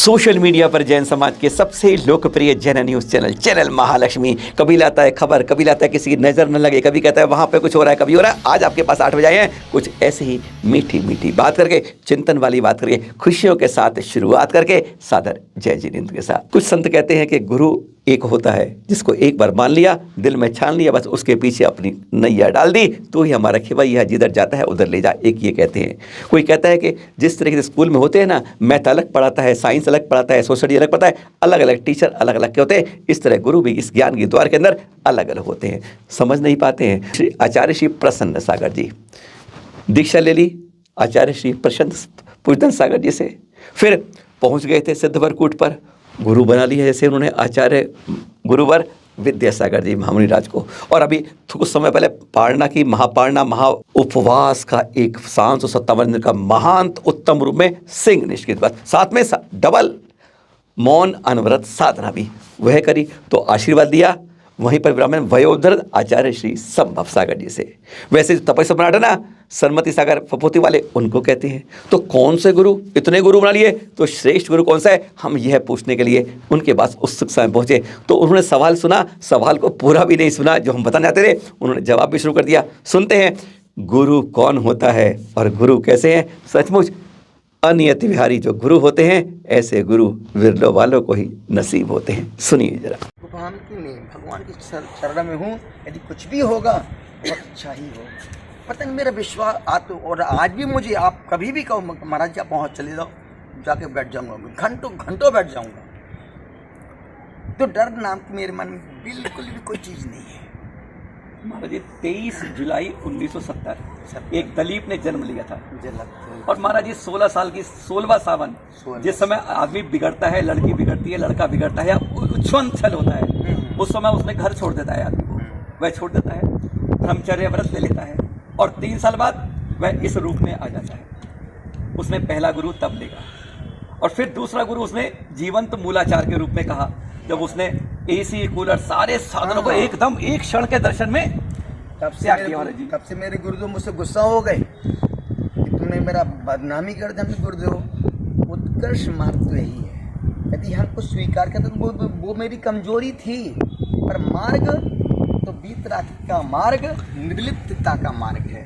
Social media पर जैन समाज के सबसे लोकप्रिय जैन न्यूज़ चैनल महालक्ष्मी। कभी लाता है खबर, कभी लाता है किसी की नज़र न लगे, कभी कहता है वहाँ पे कुछ हो रहा है, कभी हो रहा है। आज आपके पास 8 बजे आए हैं कुछ ऐसी ही मीठी मीठी बात करके, चिंतन वाली बात करके, खुशियों के साथ शुरुआत करके, सादर जय जिनेंद्र के साथ। कुछ संत कहते हैं कि गुरु एक होता है जिसको एक बार मान लिया, दिल में छान लिया, बस उसके पीछे अपनी नैया डाल दी तो ही हमारा खिवैया जिधर जाता है उधर ले जा। एक ये कहते हैं। कोई कहता है कि जिस तरीके से स्कूल में होते हैं ना, मैथ अलग पढ़ाता है, साइंस अलग पढ़ाता है, सोसाइटी अलग पढ़ाता है, अलग अलग टीचर अलग अलग के होते हैं। इस तरह गुरु भी इस ज्ञान के द्वार के अंदर अलग अलग होते हैं। समझ नहीं पाते हैं। श्री आचार्य श्री प्रसन्न सागर जी दीक्षा ले ली आचार्य श्री प्रसन्न पूजन सागर जी से, फिर पहुंच गए थे सिद्धवरकूट पर, गुरु बना लिया जैसे उन्होंने आचार्य गुरुवर विद्यासागर जी महामुनि राज को। और अभी कुछ समय पहले पारणा की महापारणा महा उपवास का एक 557 दिन का महान उत्तम रूप में सिंह निष्कृत बस, साथ में डबल मौन अनवरत साधना भी वह करी तो आशीर्वाद दिया। वहीं पर ब्राह्मण वयोधर आचार्य श्री संभव सागर जी से। वैसे तपस्या बनाटा ना सरमती सागर फपोती वाले उनको कहते हैं। तो कौन से गुरु, इतने गुरु बना लिए तो श्रेष्ठ गुरु कौन सा है, हम यह पूछने के लिए उनके पास उत्सुक समय पहुंचे। तो उन्होंने सवाल सुना, सवाल को पूरा भी नहीं सुना जो हम बताने आते थे, उन्होंने जवाब भी शुरू कर दिया। सुनते हैं गुरु कौन होता है और गुरु कैसे हैं। सचमुच अनियत विहारी जो गुरु होते हैं, ऐसे गुरु विरलो वालों को ही नसीब होते हैं। सुनिए जरा। भगवान की शरण में हूँ, यदि कुछ भी होगा बहुत अच्छा ही हो। पता नहीं मेरा विश्वास और आज भी मुझे आप कभी भी कहो महाराज जी पहुँच चले जाओ, जाके बैठ जाऊँगा, घंटों घंटों बैठ जाऊँगा। तो डर नाम की मेरे मन में बिल्कुल भी कोई चीज़ नहीं है। महाराज जी 23 जुलाई 1970 एक दलीप ने जन्म लिया था। और महाराज जी 16 साल की 16वां सावन, जिस समय आदमी बिगड़ता है, लड़की बिगड़ती है, लड़का बिगड़ता है या उच्छृंखल होता है, उस समय उसने घर छोड़ देता है आदमी को। वह छोड़ देता है, ब्रह्मचर्य व्रत ले लेता है और 3 साल बाद वह इस रूप में आ जाता है। उसने पहला गुरु तब लेगा और फिर दूसरा गुरु उसने जीवंत मूलाचार के रूप में कहा, जब उसने एसी कूलर सारे साधनों को एकदम एक क्षण के दर्शन में तब से मेरे गुरुदेव मुझसे गुस्सा हो गए कि तुमने मेरा बदनामी कर दिया। गुरुदेव उत्कर्ष मार्ग तो यही है, यदि हमको स्वीकार करते तो वो मेरी कमजोरी थी, पर मार्ग तो वीतरागी का मार्ग निर्लिप्तता का मार्ग है।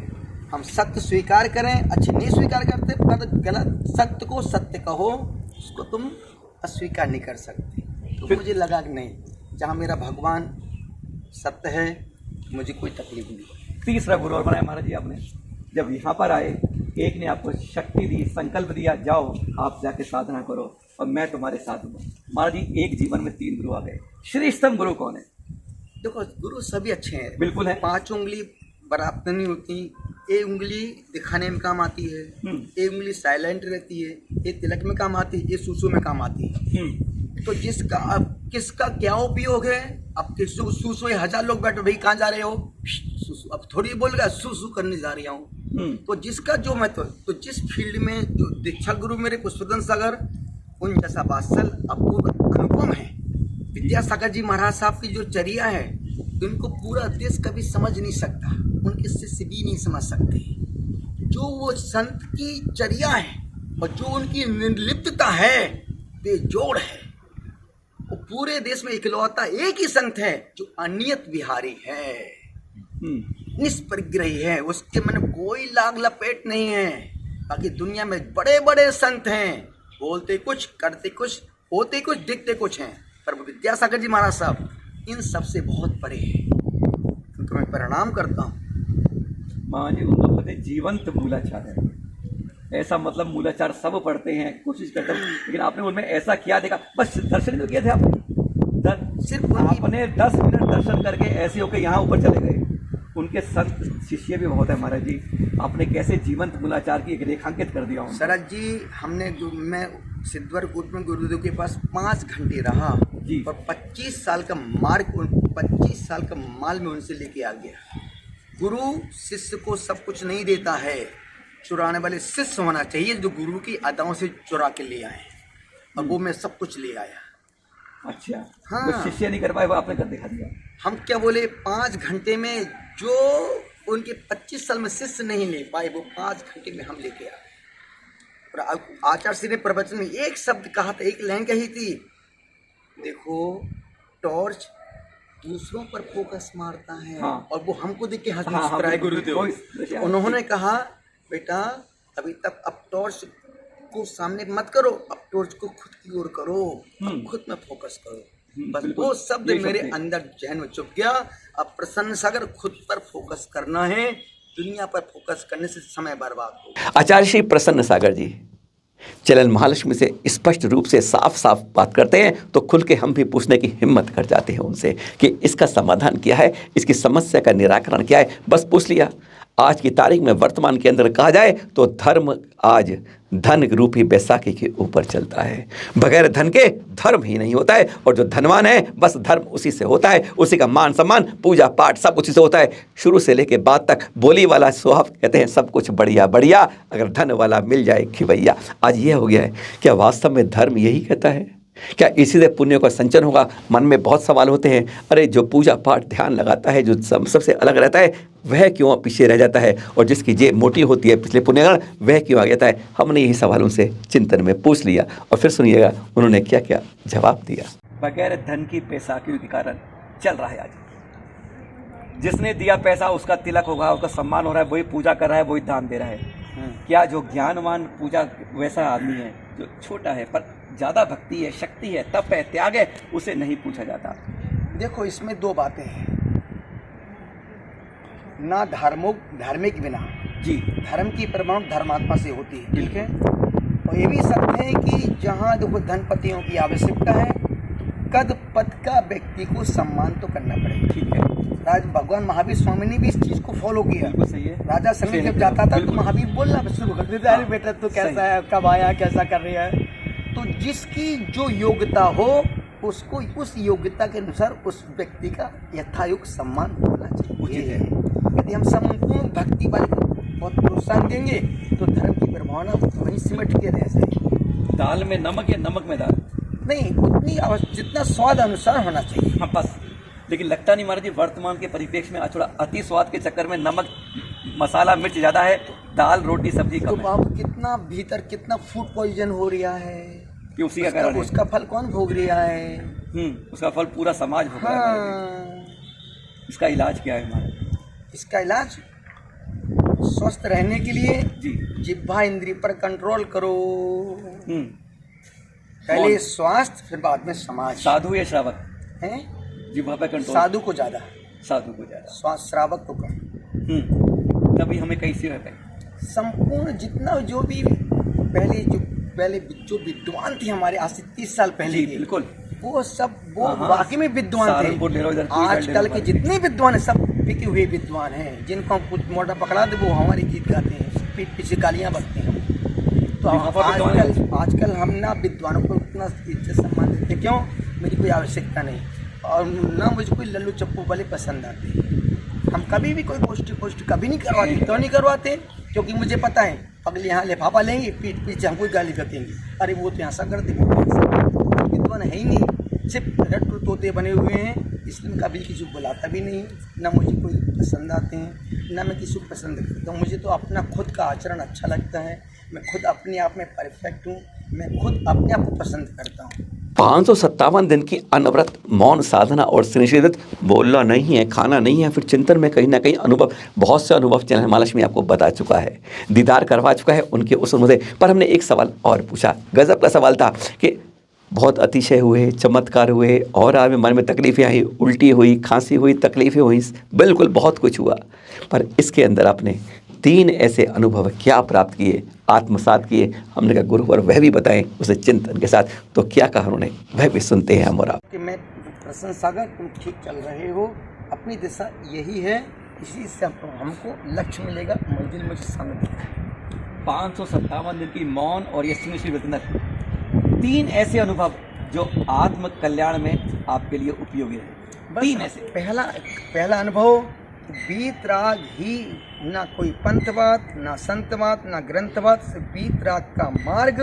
हम सत्य स्वीकार करें, अच्छे नहीं स्वीकार करते पर गलत, सत्य को सत्य कहो, उसको तुम अस्वीकार नहीं कर सकते। तो मुझे लगा कि नहीं, जहाँ मेरा भगवान सत्य है मुझे कोई तकलीफ नहीं। तीसरा गुरु और बनाया महाराज जी आपने। जब यहाँ पर आए, एक ने आपको शक्ति दी, संकल्प दिया, जाओ आप जाके साधना करो और मैं तुम्हारे साथ हूँ। महाराज जी एक जीवन में 3 गुरु आ गए। श्रेष्ठतम गुरु कौन है? देखो गुरु सभी अच्छे हैं, बिल्कुल है। 5 उंगली बराबर नहीं होती, एक उंगली दिखाने में काम आती है, एक उंगली साइलेंट रहती है, एक तिलक में काम आती है, एक सुसु में काम आती है। तो जिसका अब किसका क्या उपयोग है, अब सुसु 1000 लोग बैठो, भाई कहाँ जा रहे हो, सुसु, अब थोड़ी बोल गया सुसु करने जा रहा हूँ। तो जिसका जो मैं तो जिस फील्ड में जो दीक्षा गुरु मेरे पुष्पदन सागर उन जैसा वात्सल अपूर्व अनुपम है। विद्यासागर जी महाराज साहब की जो चर्या है उनको पूरा देश कभी समझ नहीं सकता, उनके शिष्य भी नहीं समझ सकते। जो वो संत की चर्या है और जो उनकी निर्लिप्तता है बेजोड़ है। वो पूरे देश में इकलौता एक ही संत है जो अनियत विहारी है, निष्परिग्रही है, उसके मन में कोई लाग लपेट नहीं है। बाकी दुनिया में बड़े बड़े संत हैं, बोलते कुछ करते कुछ, होते कुछ दिखते कुछ हैं, पर विद्यासागर जी महाराज साहब इन सबसे बहुत परे हैं। उनको मैं प्रणाम करता हूँ। माँ जी उनको पता जीवंत मूलाचार है। ऐसा मतलब मूलाचार सब पढ़ते हैं, कोशिश करते हैं, लेकिन आपने उनमें ऐसा क्या देखा? बस दर्शन तो किए थे आपने, सिर्फ आपने 10 मिनट दर्शन करके ऐसे होकर यहाँ ऊपर चले गए। उनके संत शिष्य भी बहुत है महाराज जी, आपने कैसे जीवंत मूलाचार की एक रेखांकित कर दिया। शरद जी मैं सिद्धवरकूट में गुरुदेव के पास 5 घंटे रहा जी, और 25 साल का मार्ग 25 साल का माल में उनसे लेके आ गया। गुरु शिष्य को सब कुछ नहीं देता है, चुराने वाले शिष्य होना चाहिए जो गुरु की अदाओं से चुरा के ले आए, और वो मैं सब कुछ ले आया। अच्छा हाँ, वो शिष्य नहीं कर पाए, वो आपने कर दिखा दिया। हम क्या बोले, 5 घंटे में जो उनके 25 साल में शिष्य नहीं ले पाए वो 5 घंटे में हम लेके आए। आचार्य श्री ने प्रवचन में एक शब्द कहा था, एक लाइन कही थी, देखो टॉर्च दूसरों पर फोकस मारता है। हाँ। और वो हमको देख के हंस हाँ, मुस्कुराए बिल्कुल, गुरुदेव। बिल्कुल। उन्होंने कहा बेटा अभी तक अब टॉर्च को सामने मत करो, अब टॉर्च को खुद की ओर करो, अब खुद में फोकस करो। बस बिल्कुल। वो शब्द ये मेरे शब्द है। अंदर जहन में चुप गया। अब प्रसन्न सागर खुद पर फोकस करना है, दुनिया पर फोकस करने से समय बर्बाद हो। आचार्य श्री प्रसन्न सागर जी चैनल महालक्ष्मी से स्पष्ट रूप से साफ साफ बात करते हैं, तो खुल के हम भी पूछने की हिम्मत कर जाते हैं उनसे कि इसका समाधान क्या है, इसकी समस्या का निराकरण क्या है। बस पूछ लिया। आज की तारीख में वर्तमान के अंदर कहा जाए तो धर्म आज धन रूपी बैसाखी के ऊपर चलता है। बगैर धन के धर्म ही नहीं होता है, और जो धनवान है बस धर्म उसी से होता है, उसी का मान सम्मान पूजा पाठ सब उसी से होता है। शुरू से लेके बाद तक बोली वाला स्वभाव, कहते हैं सब कुछ बढ़िया बढ़िया, अगर धन वाला मिल जाए खिवैया। आज ये हो गया है। क्या वास्तव में धर्म यही कहता है? क्या इसी से पुण्य का संचन होगा? मन में बहुत सवाल होते हैं। अरे जो पूजा पाठ ध्यान लगाता है, जो सबसे अलग रहता है, वह क्यों पीछे रह जाता है? और जिसकी जेब मोटी होती है पिछले पुण्यगण, वह क्यों आ जाता है? हमने यही सवाल उनसे चिंतन में पूछ लिया, और फिर सुनिएगा उन्होंने क्या क्या जवाब दिया। बगैर धन की बैसाखी के कारण चल रहा है आज। जिसने दिया पैसा उसका तिलक होगा, उसका सम्मान हो रहा है, वही पूजा कर रहा है, वही दान दे रहा है। क्या जो ज्ञानवान पूजा वैसा आदमी है जो छोटा है पर ज़्यादा भक्ति है, शक्ति है, तप है, त्याग है, उसे नहीं पूछा जाता? देखो इसमें दो बातें हैं, ना धार्मिक बिना जी, धर्म की परमाणु धर्मात्मा से होती है, ठीक है। और ये भी सत्य है कि जहाँ देखो धनपतियों की आवश्यकता है, कद पद का व्यक्ति को सम्मान तो करना पड़ेगा, ठीक है। भगवान महावीर स्वामी ने भी इस चीज को फॉलो किया। बिल्कुल सही है। राजा संग जब जाता था तो महावीर बोलना शुरू कर देता, अरे बेटा तू कैसा है, कब आया, कैसा कर रही है। तो जिसकी जो योग्यता हो उसको उस योग्यता के अनुसार उस व्यक्ति का यथायुक्त सम्मान होना चाहिए। यदि हम संपूर्ण भक्ति वाले को बहुत प्रोत्साहन देंगे तो धर्म की प्रभावना वहीं सिमट के रह जाएगी। दाल में नमक या नमक में दाल नहीं, उतनी जितना स्वाद अनुसार होना चाहिए। हाँ बस। लेकिन लगता नहीं महाराज जी वर्तमान के परिप्रेक्ष्य में थोड़ा अति स्वाद के चक्कर में नमक मसाला मिर्च ज़्यादा है, दाल रोटी सब्जी कम तो है। बाप कितना भीतर कितना फूड पॉइजन हो रहा है कि उसी का कारण है। उसका फल कौन भोग रहा है? उसका फल पूरा समाज भोग रहा है। हाँ, इसका इलाज क्या है हमारा? इसका इलाज स्वस्थ रहने के लिए जी, जिह्वा इंद्रिय पर कंट्रोल करो। पहले कौन? स्वास्थ्य फिर बाद में समाज। साधु या श्रावक है जिह्वा पे कंट्रोल? साधु को ज्यादा, साधु को ज्यादा, स्वास्थ्य श्रावक को कम। तभी हमें कैसे रहता है? संपूर्ण जितना जो भी पहले जो विद्वान थे हमारे आज से 30 साल पहले जी के, बिल्कुल, वो सब वो हाँ, वाकई में विद्वान सहारनपुर ले लो, थे। इधर कोई आजकल ले के लो। जितने विद्वान हैं सब बिके हुए विद्वान हैं, जिनको कुछ मोटा पकड़ा दे वो हमारे गीत गाते हैं, पीठ पीछे गालियाँ बकते हैं। तो आजकल हम ना विद्वानों को उतना इज्जत सम्मान देते, क्यों? मेरी कोई आवश्यकता नहीं, और ना मुझे कोई लल्लू चप्पू वाले पसंद आते। हम कभी भी कोई पोस्ट कभी नहीं करवाते। क्यों नहीं करवाते? क्योंकि मुझे पता है अगले यहाँ लिफाफा लेंगे, पीठ पीछे हमको गाली बकेंगे, अरे वो तो ऐसा कर दे, विद्वान है ही नहीं, सिर्फ रट्टू तोते बने हुए हैं। इसलिए कभी किसी को बुलाता भी नहीं, ना मुझे कोई पसंद आते हैं, ना मैं किसी को पसंद करता हूँ। मुझे तो अपना खुद का आचरण अच्छा लगता है, मैं खुद अपने आप में परफेक्ट हूँ, मैं खुद अपने आप को पसंद करता हूँ। 557 दिन की अनवरत मौन साधना और सुनिश्चित बोलना नहीं है, खाना नहीं है, फिर चिंतन में कहीं ना कहीं अनुभव, बहुत से अनुभव चैनल महालक्ष्मी आपको बता चुका है, दीदार करवा चुका है उनके उस अनुभव से। पर हमने एक सवाल और पूछा, गजब का सवाल था कि बहुत अतिशय हुए, चमत्कार हुए, और आप मन में तकलीफें आई, उल्टी हुई, खांसी हुई, तकलीफें हुई, बिल्कुल बहुत कुछ हुआ, पर इसके अंदर आपने 3 ऐसे अनुभव क्या प्राप्त किए, आत्मसात किए? हमने कहा गुरुवर वह भी बताएं उसे चिंतन के साथ। तो क्या कहा उन्होंने, वह भी सुनते हैं हम और आप। कि मैं प्रसन्न सागर, तुम ठीक चल रहे हो, अपनी दिशा यही है, इसी से हमको लक्ष्य मिलेगा, मंजिल मुझे सामने दिखेगी। 557 दिन की मौन और ये सुनिश्चित 3 ऐसे अनुभव जो आत्म कल्याण में आपके लिए उपयोगी है। 3 ऐसे। पहला अनुभव, बीतराग ही, ना कोई पंथवाद, ना संतवाद, ना ग्रंथवाद, सिर्फ बीतराग का मार्ग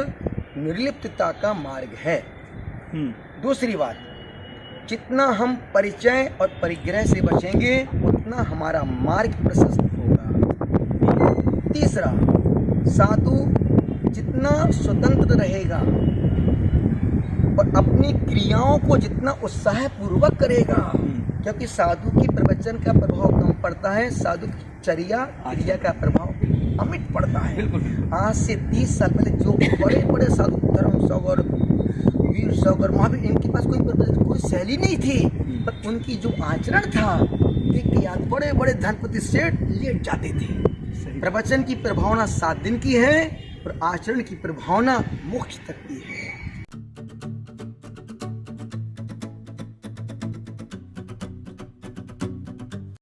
निर्लिप्तता का मार्ग है। दूसरी बात, जितना हम परिचय और परिग्रह से बचेंगे उतना हमारा मार्ग प्रशस्त होगा। तीसरा, साधु जितना स्वतंत्र रहेगा और अपनी क्रियाओं को जितना उत्साहपूर्वक करेगा, क्योंकि साधु की प्रवचन का प्रभाव कम पड़ता है, साधु की चर्या क्रिया का प्रभाव अमिट पड़ता है। आज से 30 साल पहले जो बड़े बड़े साधु, धर्म सागर, वीर सागर, महावीर, इनके पास कोई शैली नहीं थी, पर उनकी जो आचरण था, एक याद बड़े बड़े धनपति सेठ लेट जाते थे। प्रवचन की प्रभावना 7 दिन की है और आचरण की प्रभावना मोक्ष तक की है।